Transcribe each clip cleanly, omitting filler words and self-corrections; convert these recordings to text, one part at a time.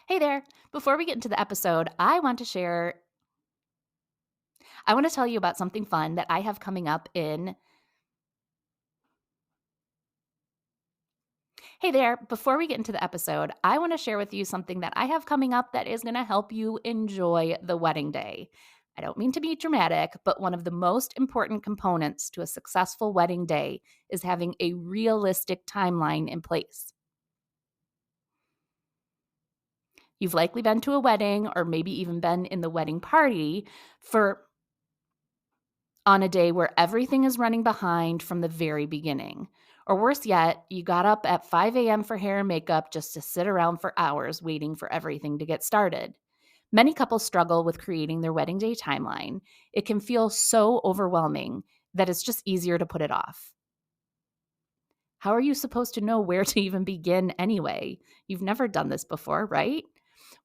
Hey there. Before we get into the episode, I want to tell you about something fun that I have coming up in. Hey there. Before we get into the episode, I want to share with you something that I have coming up that is going to help you enjoy the wedding day. I don't mean to be dramatic, but one of the most important components to a successful wedding day is having a realistic timeline in place. You've likely been to a wedding or maybe even been in the wedding party for on a day where everything is running behind from the very beginning. Or worse yet, you got up at 5 a.m. for hair and makeup just to sit around for hours waiting for everything to get started. Many couples struggle with creating their wedding day timeline. It can feel so overwhelming that it's just easier to put it off. How are you supposed to know where to even begin anyway? You've never done this before, right?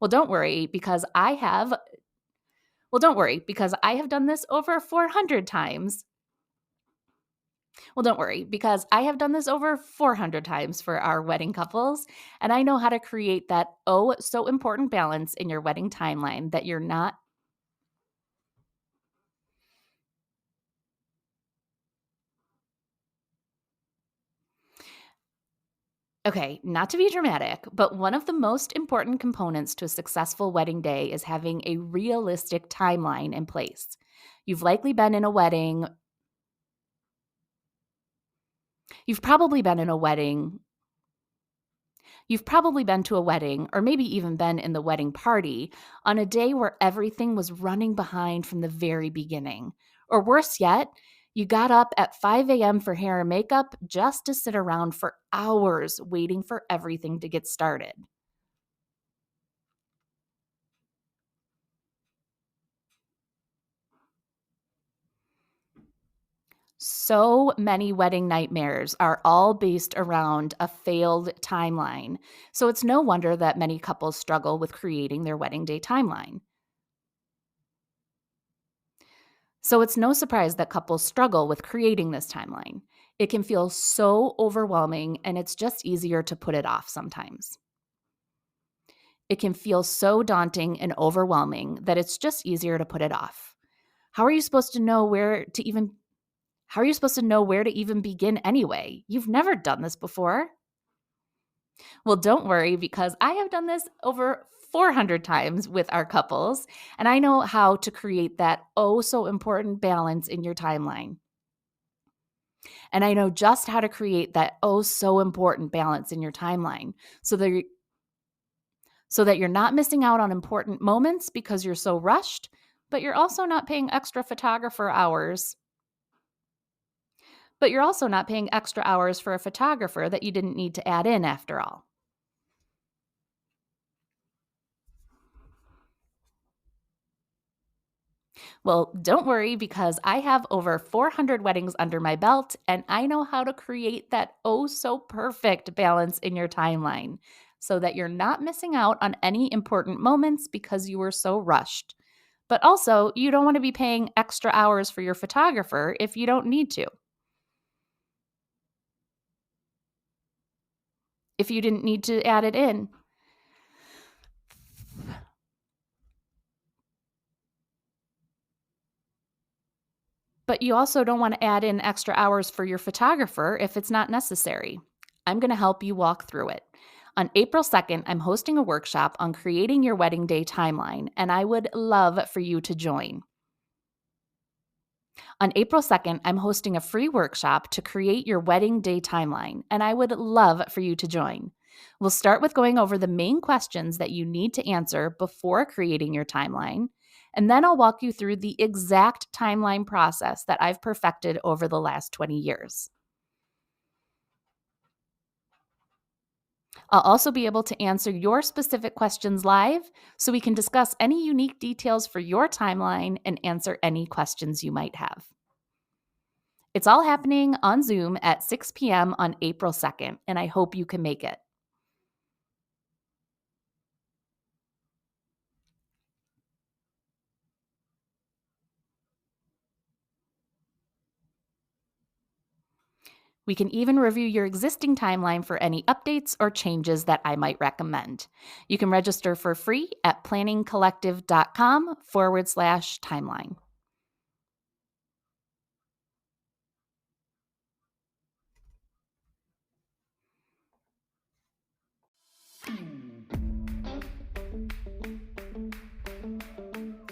Well, don't worry because I have. Don't worry because I have done this over 400 times. Well, don't worry, because I have done this over 400 times for our wedding couples, and I know how to create that oh so important balance in your wedding timeline that you're not. Okay, not to be dramatic, but one of the most important components to a successful wedding day is having a realistic timeline in place. You've likely been in a wedding. You've probably been in a wedding You've probably been to a wedding or maybe even been in the wedding party on a day where everything was running behind from the very beginning. Or worse yet, you got up at 5 a.m. for hair and makeup just to sit around for hours waiting for everything to get started. So many wedding nightmares are all based around a failed timeline. So it's no wonder that many couples struggle with creating their wedding day timeline. So it's no surprise that couples struggle with creating this timeline. It can feel so overwhelming and it's just easier to put it off sometimes. It can feel so daunting and overwhelming that it's just easier to put it off. How are you supposed to know where to even How are you supposed to know where to even begin anyway? You've never done this before. Well, don't worry because I have done this over 400 times with our couples and I know how to create that oh so important balance in your timeline. And I know just how to create that oh so important balance in your timeline so that you're not missing out on important moments because you're so rushed, but you're also not paying extra photographer hours. But you're also not paying extra hours for a photographer that you didn't need to add in after all. Well, don't worry because I have over 400 weddings under my belt and I know how to create that oh so perfect balance in your timeline so that you're not missing out on any important moments because you were so rushed. But also, you don't want to be paying extra hours for your photographer if you don't need to. If you didn't need to add it in. But you also don't want to add in extra hours for your photographer if it's not necessary. I'm going to help you walk through it. On April 2nd, I'm hosting a workshop on creating your wedding day timeline, and I would love for you to join. On April 2nd, I'm hosting a free workshop to create your wedding day timeline, and I would love for you to join. We'll start with going over the main questions that you need to answer before creating your timeline, and then I'll walk you through the exact timeline process that I've perfected over the last 20 years. I'll also be able to answer your specific questions live so we can discuss any unique details for your timeline and answer any questions you might have. It's all happening on Zoom at 6 p.m. on April 2nd, and I hope you can make it. We can even review your existing timeline for any updates or changes that I might recommend. You can register for free at planningcollective.com/timeline.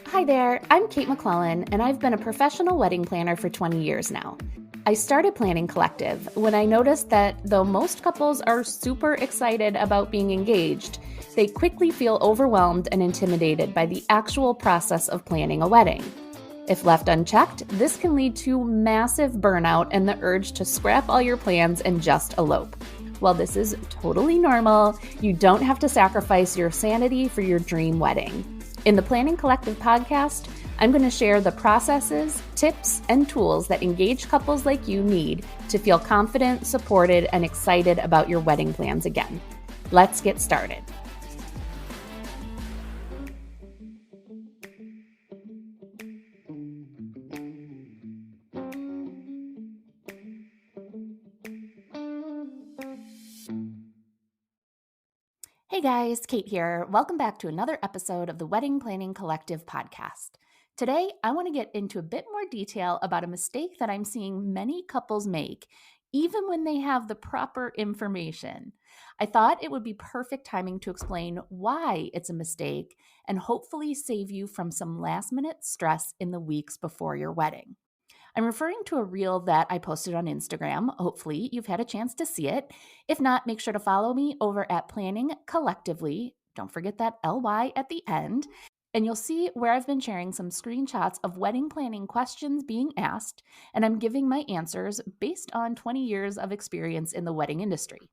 Hi there, I'm Kate McClellan, and I've been a professional wedding planner for 20 years now. I started Planning Collective when I noticed that though most couples are super excited about being engaged, they quickly feel overwhelmed and intimidated by the actual process of planning a wedding. If left unchecked, this can lead to massive burnout and the urge to scrap all your plans and just elope. While this is totally normal, you don't have to sacrifice your sanity for your dream wedding. In the Planning Collective podcast, I'm going to share the processes, tips, and tools that engaged couples like you need to feel confident, supported, and excited about your wedding plans again. Let's get started. Hey guys, Kate here. Welcome back to another episode of the Wedding Planning Collective podcast. Today, I want to get into a bit more detail about a mistake that I'm seeing many couples make, even when they have the proper information. I thought it would be perfect timing to explain why it's a mistake and hopefully save you from some last-minute stress in the weeks before your wedding. I'm referring to a reel that I posted on Instagram. Hopefully, you've had a chance to see it. If not, make sure to follow me over at Planning Collectively. Don't forget that LY at the end. And you'll see where I've been sharing some screenshots of wedding planning questions being asked, and I'm giving my answers based on 20 years of experience in the wedding industry.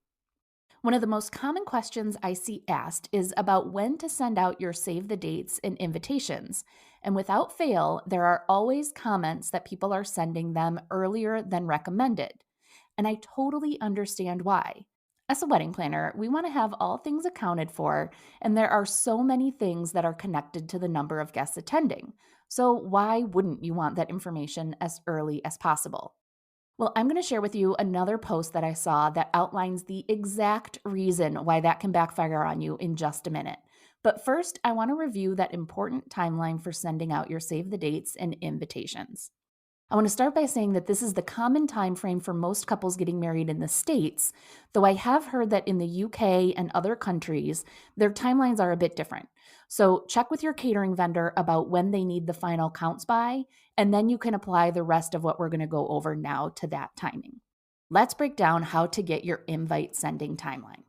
One of the most common questions I see asked is about when to send out your save the dates and invitations. And without fail, there are always comments that people are sending them earlier than recommended. And I totally understand why. As a wedding planner, we want to have all things accounted for, and there are so many things that are connected to the number of guests attending. So why wouldn't you want that information as early as possible? Well, I'm going to share with you another post that I saw that outlines the exact reason why that can backfire on you in just a minute. But first, I want to review that important timeline for sending out your save the dates and invitations. I want to start by saying that this is the common time frame for most couples getting married in the States, though I have heard that in the UK and other countries, their timelines are a bit different. So check with your catering vendor about when they need the final counts by, and then you can apply the rest of what we're going to go over now to that timing. Let's break down how to get your invite sending timeline.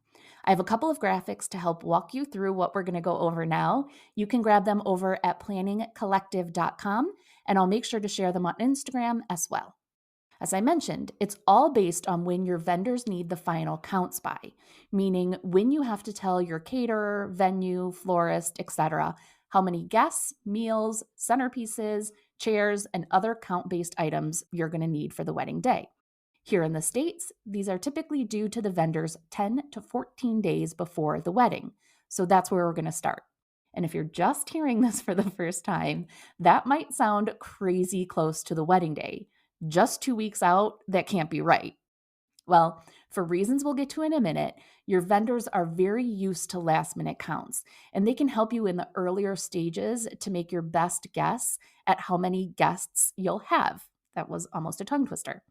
I have a couple of graphics to help walk you through what we're going to go over now. You can grab them over at planningcollective.com, and I'll make sure to share them on Instagram as well. As I mentioned, it's all based on when your vendors need the final counts by, meaning when you have to tell your caterer, venue, florist, etc., how many guests, meals, centerpieces, chairs, and other count-based items you're going to need for the wedding day. Here in the States, these are typically due to the vendors 10 to 14 days before the wedding. So that's where we're going to start. And if you're just hearing this for the first time, that might sound crazy close to the wedding day. Just 2 weeks out, that can't be right. Well, for reasons we'll get to in a minute, your vendors are very used to last minute counts, and they can help you in the earlier stages to make your best guess at how many guests you'll have. That was almost a tongue twister.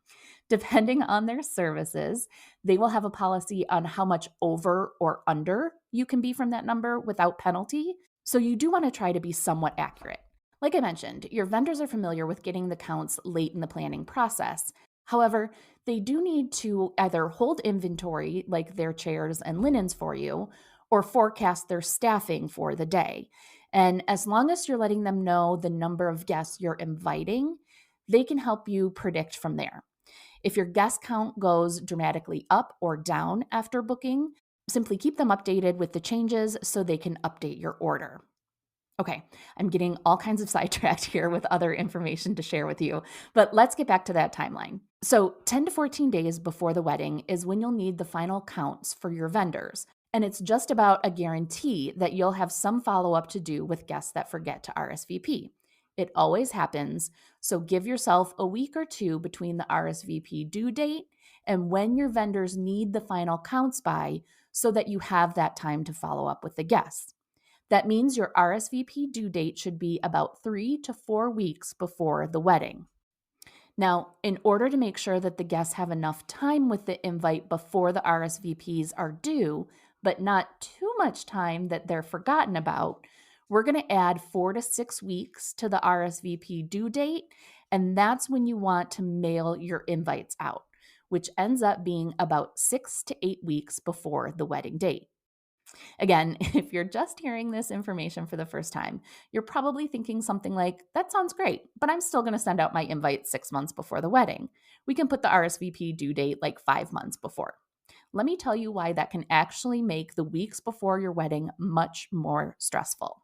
Depending on their services, they will have a policy on how much over or under you can be from that number without penalty. So you do want to try to be somewhat accurate. Like I mentioned, your vendors are familiar with getting the counts late in the planning process. However, they do need to either hold inventory, like their chairs and linens for you, or forecast their staffing for the day. And as long as you're letting them know the number of guests you're inviting, they can help you predict from there. If your guest count goes dramatically up or down after booking, simply keep them updated with the changes so they can update your order. Okay, I'm getting all kinds of sidetracked here with other information to share with you, but let's get back to that timeline. So 10 to 14 days before the wedding is when you'll need the final counts for your vendors. And it's just about a guarantee that you'll have some follow-up to do with guests that forget to RSVP. It always happens, so give yourself a week or two between the RSVP due date and when your vendors need the final counts by so that you have that time to follow up with the guests. That means your RSVP due date should be about 3 to 4 weeks before the wedding. Now, in order to make sure that the guests have enough time with the invite before the RSVPs are due, but not too much time that they're forgotten about, we're going to add 4 to 6 weeks to the RSVP due date, and that's when you want to mail your invites out, which ends up being about 6 to 8 weeks before the wedding date. Again, if you're just hearing this information for the first time, you're probably thinking something like, that sounds great, but I'm still going to send out my invite 6 months before the wedding. We can put the RSVP due date like 5 months before. Let me tell you why that can actually make the weeks before your wedding much more stressful.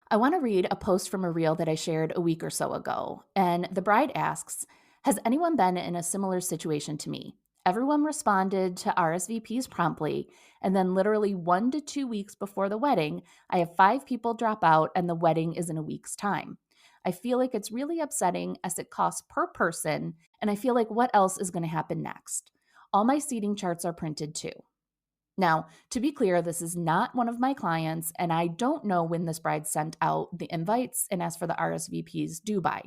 I want to read a post from a reel that I shared a week or so ago, and the bride asks, has anyone been in a similar situation to me? Everyone responded to RSVPs promptly, and then literally 1 to 2 weeks before the wedding, I have 5 people drop out and the wedding is in a week's time. I feel like it's really upsetting as it costs per person, and I feel like what else is going to happen next? All my seating charts are printed too. Now, to be clear, this is not one of my clients, and I don't know when this bride sent out the invites and asked for the RSVPs due by.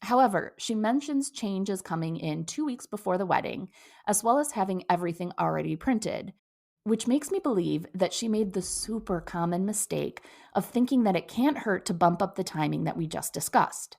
However, she mentions changes coming in 2 weeks before the wedding, as well as having everything already printed, which makes me believe that she made the super common mistake of thinking that it can't hurt to bump up the timing that we just discussed.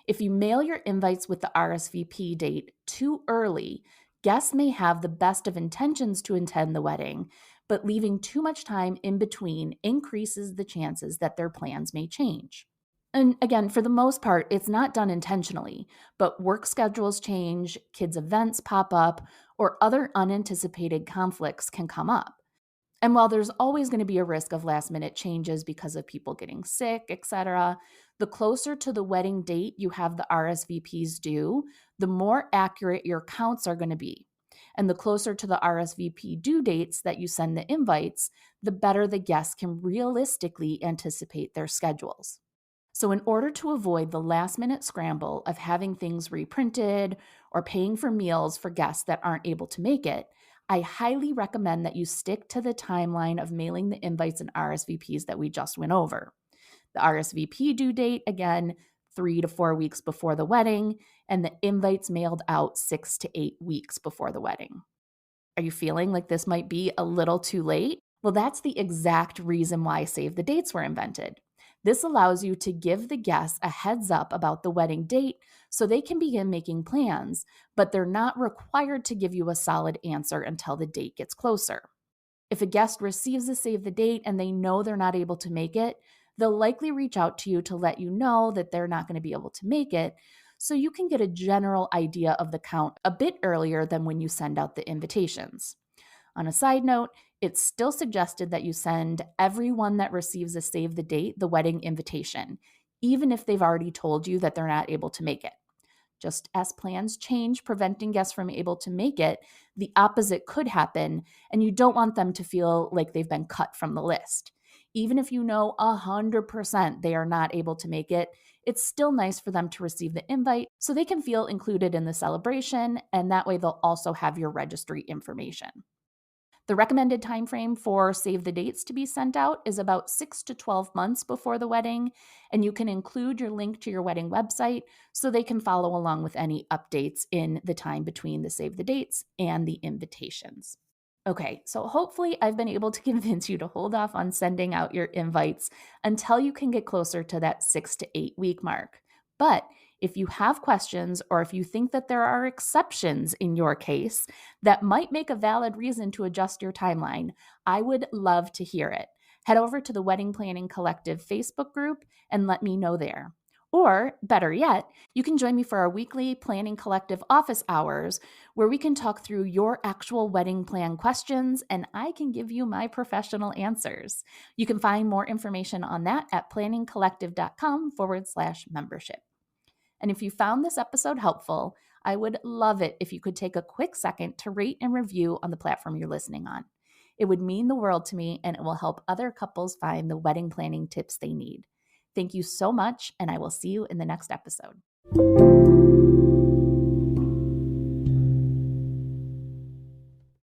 If you mail your invites with the RSVP date too early, guests may have the best of intentions to attend the wedding, but leaving too much time in between increases the chances that their plans may change. And again, for the most part, it's not done intentionally, but work schedules change, kids' events pop up, or other unanticipated conflicts can come up. And while there's always going to be a risk of last minute changes because of people getting sick, etc., the closer to the wedding date you have the RSVPs due, the more accurate your counts are going to be. And the closer to the RSVP due dates that you send the invites, the better the guests can realistically anticipate their schedules. So, in order to avoid the last minute scramble of having things reprinted or paying for meals for guests that aren't able to make it, I highly recommend that you stick to the timeline of mailing the invites and RSVPs that we just went over. The RSVP due date, again, 3 to 4 weeks before the wedding, and the invites mailed out 6 to 8 weeks before the wedding. Are you feeling like this might be a little too late? Well, that's the exact reason why save the dates were invented. This allows you to give the guests a heads up about the wedding date so they can begin making plans, but they're not required to give you a solid answer until the date gets closer. If a guest receives a save the date and they know they're not able to make it, they'll likely reach out to you to let you know that they're not going to be able to make it, so you can get a general idea of the count a bit earlier than when you send out the invitations. On a side note, it's still suggested that you send everyone that receives a save the date the wedding invitation, even if they've already told you that they're not able to make it. Just as plans change, preventing guests from able to make it, the opposite could happen, and you don't want them to feel like they've been cut from the list. Even if you know 100% they are not able to make it, it's still nice for them to receive the invite so they can feel included in the celebration, and that way they'll also have your registry information. The recommended time frame for save the dates to be sent out is about 6 to 12 months before the wedding, and you can include your link to your wedding website so they can follow along with any updates in the time between the save the dates and the invitations. Okay, so hopefully I've been able to convince you to hold off on sending out your invites until you can get closer to that 6 to 8 week mark. But if you have questions or if you think that there are exceptions in your case that might make a valid reason to adjust your timeline, I would love to hear it. Head over to the Wedding Planning Collective Facebook group and let me know there. Or, better yet, you can join me for our weekly Planning Collective office hours where we can talk through your actual wedding plan questions and I can give you my professional answers. You can find more information on that at planningcollective.com/membership. And if you found this episode helpful, I would love it if you could take a quick second to rate and review on the platform you're listening on. It would mean the world to me, and it will help other couples find the wedding planning tips they need. Thank you so much, and I will see you in the next episode.